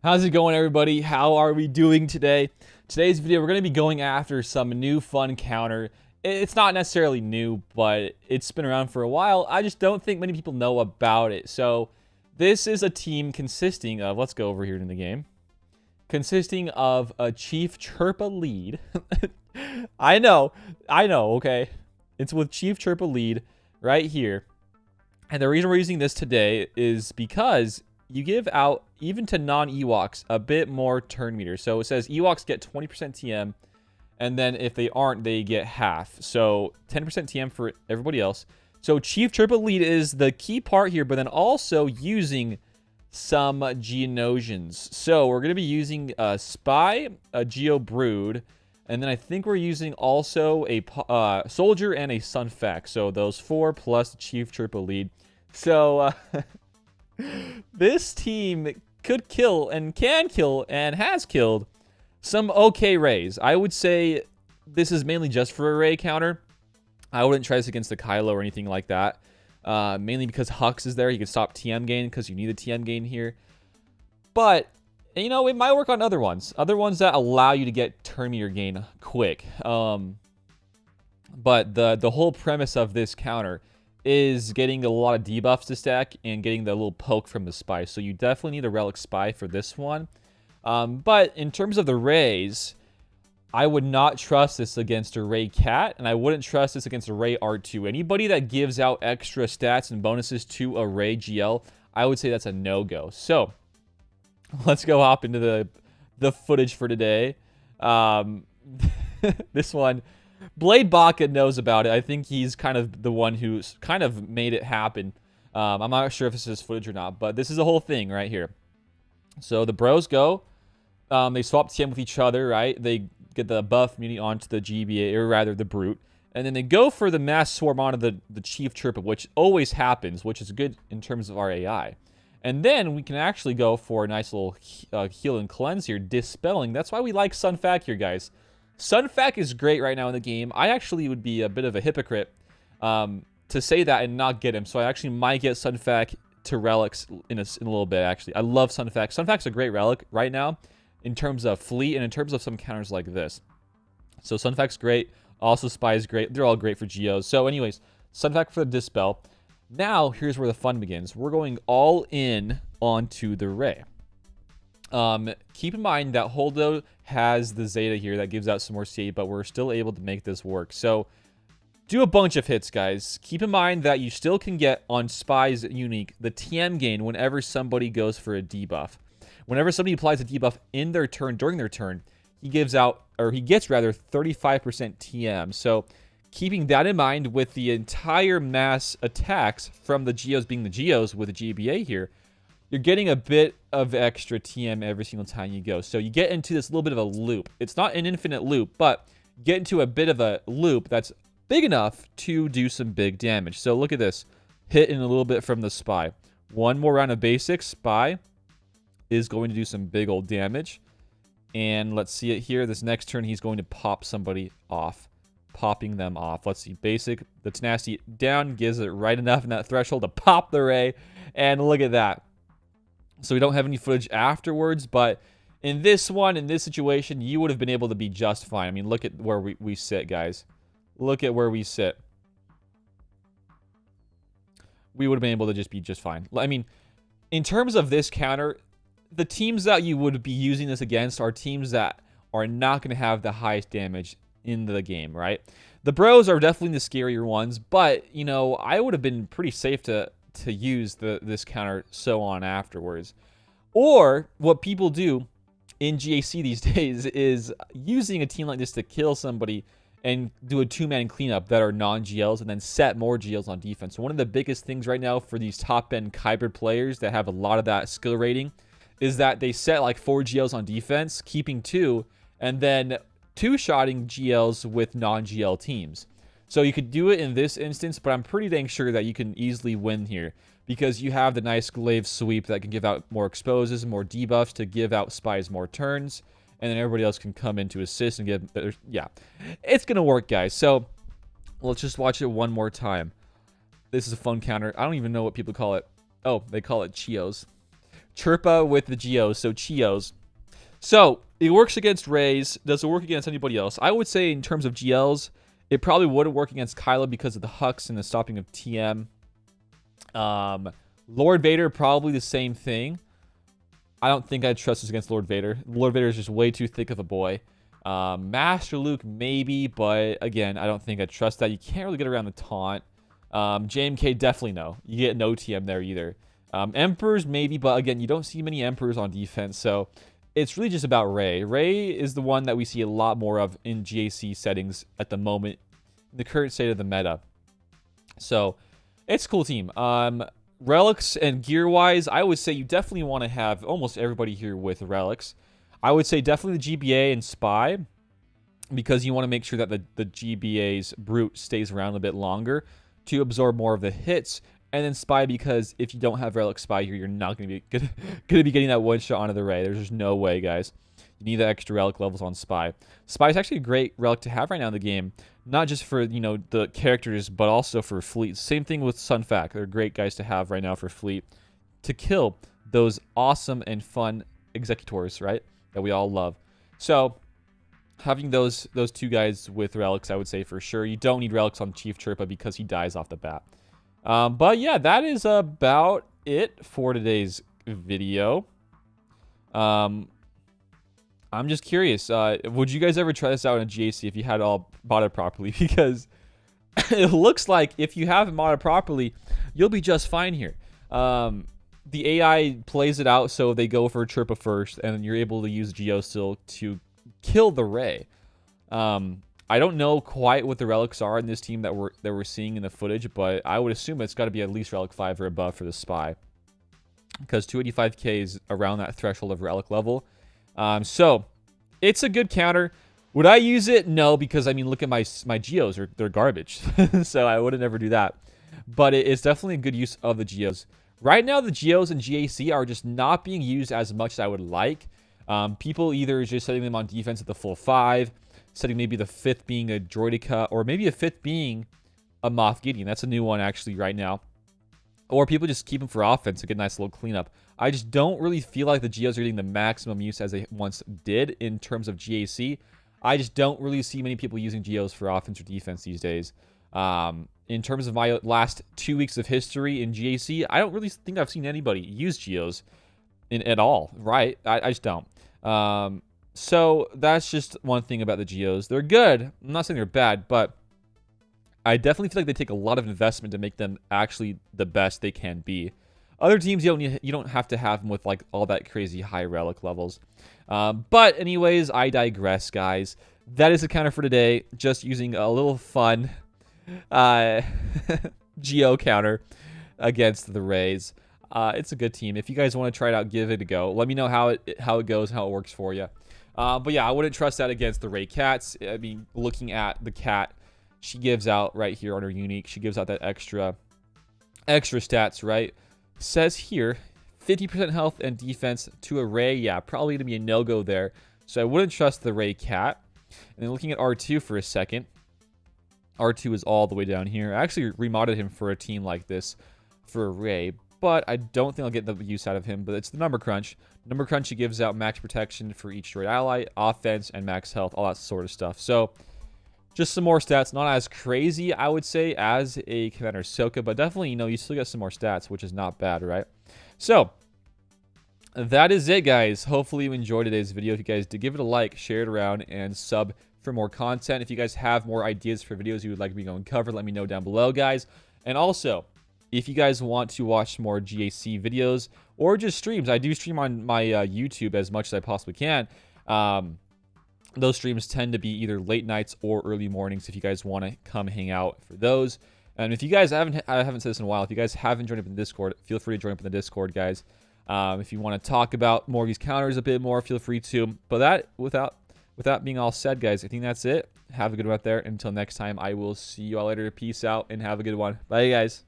How's it going, everybody? How are we doing today? Today's video, we're going to be going after some new fun counter. It's not necessarily new, but it's been around for a while. I just don't think many people know about it. So this is a team consisting of, let's go over here in the game, consisting of a Chief Chirpa lead. I know, okay. It's with Chief Chirpa lead right here. And the reason we're using this today is because you give out, even to non-Ewoks, a bit more turn meter. So it says Ewoks get 20% TM, and then if they aren't, they get half. So 10% TM for everybody else. So Chief Chirpa lead is the key part here, but then also using some Geonosians. So we're going to be using a Spy, a Geo Brood, and then I think we're using also a Soldier and a Sunfac. So those four plus the Chief Chirpa lead. So this team could kill and can kill and has killed some okay Rays. I would say this is mainly just for a Ray counter. I wouldn't try this against the Kylo or anything like that. Mainly because Hux is there. You can stop TM gain because you need a TM gain here. But, you know, it might work on other ones. Other ones that allow you to get turn meter gain quick. But the whole premise of this counter is getting a lot of debuffs to stack and getting the little poke from the Spy. So you definitely need a Relic Spy for this one. But in terms of the Rays, I would not trust this against a Ray Cat, and I wouldn't trust this against a Ray R2. Anybody that gives out extra stats and bonuses to a Ray GL, I would say that's a no-go. So let's go hop into the footage for today. This one, Blade Baka knows about it. I think he's kind of the one who's kind of made it happen. I'm not sure if this is footage or not, but this is the whole thing right here. So the bros go. They swap TM with each other, right? They get the buff immunity onto the GBA, or rather the Brute. And then they go for the mass swarm onto the Chief Chirpa, which always happens, which is good in terms of our AI. And then we can actually go for a nice little heal and cleanse here, dispelling. That's why we like Sunfac here, guys. Sunfac is great right now in the game. I actually would be a bit of a hypocrite to say that and not get him. So I actually might get Sunfac to relics in a little bit, actually. I love Sunfac. Sunfac's a great relic right now in terms of fleet and in terms of some counters like this. So Sunfac's great. Also Spy is great. They're all great for Geos. So anyways, Sunfac for the dispel. Now, here's where the fun begins. We're going all in onto the Ray. Keep in mind that Holdo has the Zeta here that gives out some more CA, but we're still able to make this work. So do a bunch of hits, guys. Keep in mind that you still can get on Spy's unique the TM gain whenever somebody goes for a debuff. Whenever somebody applies a debuff in their turn, during their turn, he gives out, or he gets rather, 35% TM. So keeping that in mind with the entire mass attacks from the Geos being the Geos with the GBA here, you're getting a bit of extra TM every single time you go. So you get into this little bit of a loop. It's not an infinite loop, but get into a bit of a loop that's big enough to do some big damage. So look at this. Hit in a little bit from the Spy. One more round of basics. Spy is going to do some big old damage. And let's see it here. This next turn, he's going to pop somebody off. Popping them off. Let's see. Basic. The tenacity down gives it right enough in that threshold to pop the Ray. And look at that. So we don't have any footage afterwards, but in this one, in this situation, you would have been able to be just fine. I mean, look at where we sit, guys. Look at where we sit. We would have been able to just be just fine. I mean, in terms of this counter, the teams that you would be using this against are teams that are not going to have the highest damage in the game, right? The bros are definitely the scarier ones, but, you know, I would have been pretty safe to use this counter so on afterwards. Or what people do in GAC these days is using a team like this to kill somebody and do a two-man cleanup that are non-GLs and then set more GLs on defense. So one of the biggest things right now for these top-end hybrid players that have a lot of that skill rating is that they set like 4 GLs on defense, keeping 2, and then two-shotting GLs with non-GL teams. So you could do it in this instance, but I'm pretty dang sure that you can easily win here because you have the nice glaive sweep that can give out more exposes, more debuffs to give out Spies more turns, and then everybody else can come in to assist and give... Yeah, it's going to work, guys. So let's just watch it one more time. This is a fun counter. I don't even know what people call it. Oh, they call it Cheos. Chirpa with the Geos, so Cheos. So it works against Rays. Does it work against anybody else? I would say in terms of GLs, it probably wouldn't work against Kyla because of the Hux and the stopping of TM. Lord Vader, probably the same thing. I don't think I'd trust this against Lord Vader. Lord Vader is just way too thick of a boy. Master Luke, maybe, but again, I don't think I'd trust that. You can't really get around the taunt. JMK, definitely no. You get no TM there either. Emperors, maybe, but again, you don't see many Emperors on defense, so it's really just about Rey. Rey is the one that we see a lot more of in GAC settings at the moment, in the current state of the meta. So, it's a cool team. Relics and gear-wise, I would say you definitely want to have almost everybody here with relics. I would say definitely the GBA and Spy, because you want to make sure that the GBA's Brute stays around a bit longer to absorb more of the hits. And then Spy, because if you don't have Relic Spy here, you're not going to be getting that one shot onto the Rey. There's just no way, guys. You need the extra Relic levels on Spy. Spy is actually a great Relic to have right now in the game. Not just for, you know, the characters, but also for Fleet. Same thing with Sun Fac. They're great guys to have right now for Fleet to kill those awesome and fun executors, right? That we all love. So, having those two guys with Relics, I would say for sure. You don't need Relics on Chief Chirpa because he dies off the bat. But yeah, that is about it for today's video. I'm just curious, would you guys ever try this out in a GAC if you had all modded properly? Because it looks like if you have it modded properly, you'll be just fine here. The AI plays it out so they go for Chirpa first, and you're able to use Geo still to kill the Rey. I don't know quite what the relics are in this team that we're seeing in the footage, but I would assume it's got to be at least Relic 5 or above for the Spy, because 285k is around that threshold of Relic level. So it's a good counter. Would I use it? No, because I mean, look at my Geos, they're garbage. So I wouldn't ever do that. But it's definitely a good use of the Geos. Right now, the Geos and GAC are just not being used as much as I would like. People either just setting them on defense at the full 5, setting maybe the 5th being a Droidica, or maybe a 5th being a Moff Gideon. That's a new one actually right now. Or people just keep them for offense to get a nice little cleanup. I just don't really feel like the Geos are getting the maximum use as they once did in terms of GAC. I just don't really see many people using Geos for offense or defense these days. In terms of my last 2 weeks of history in GAC, I don't really think I've seen anybody use Geos at all, right? I just don't. So that's just one thing about the Geos. They're good. I'm not saying they're bad, but I definitely feel like they take a lot of investment to make them actually the best they can be. Other teams, you don't have to have them with like all that crazy high relic levels. But anyways, I digress, guys. That is the counter for today. Just using a little fun Geo counter against the Rays. It's a good team. If you guys want to try it out, give it a go. Let me know how it goes, how it works for you. But yeah, I wouldn't trust that against the Ray Cats. I mean, looking at the cat, she gives out right here on her unique. She gives out that extra stats, right? Says here, 50% health and defense to a Ray. Yeah, probably going to be a no-go there. So I wouldn't trust the Ray Cat. And then looking at R2 for a second. R2 is all the way down here. I actually remodded him for a team like this for a Ray, but I don't think I'll get the use out of him. But it's the Number Crunch. Number Crunch, he gives out max protection for each droid ally, offense, and max health, all that sort of stuff. So just some more stats. Not as crazy, I would say, as a Commander Ahsoka, but definitely, you still get some more stats, which is not bad, right? So that is it, guys. Hopefully you enjoyed today's video. If you guys did, give it a like, share it around, and sub for more content. If you guys have more ideas for videos you would like me to go and cover, let me know down below, guys. And also, if you guys want to watch more GAC videos or just streams, I do stream on my YouTube as much as I possibly can. Those streams tend to be either late nights or early mornings if you guys want to come hang out for those. And if you guys I haven't said this in a while, if you guys haven't joined up in the Discord, feel free to join up in the Discord, guys. If you want to talk about more of these counters a bit more, feel free to. But that, without being all said, guys, I think that's it. Have a good one out there. Until next time, I will see you all later. Peace out and have a good one. Bye, guys.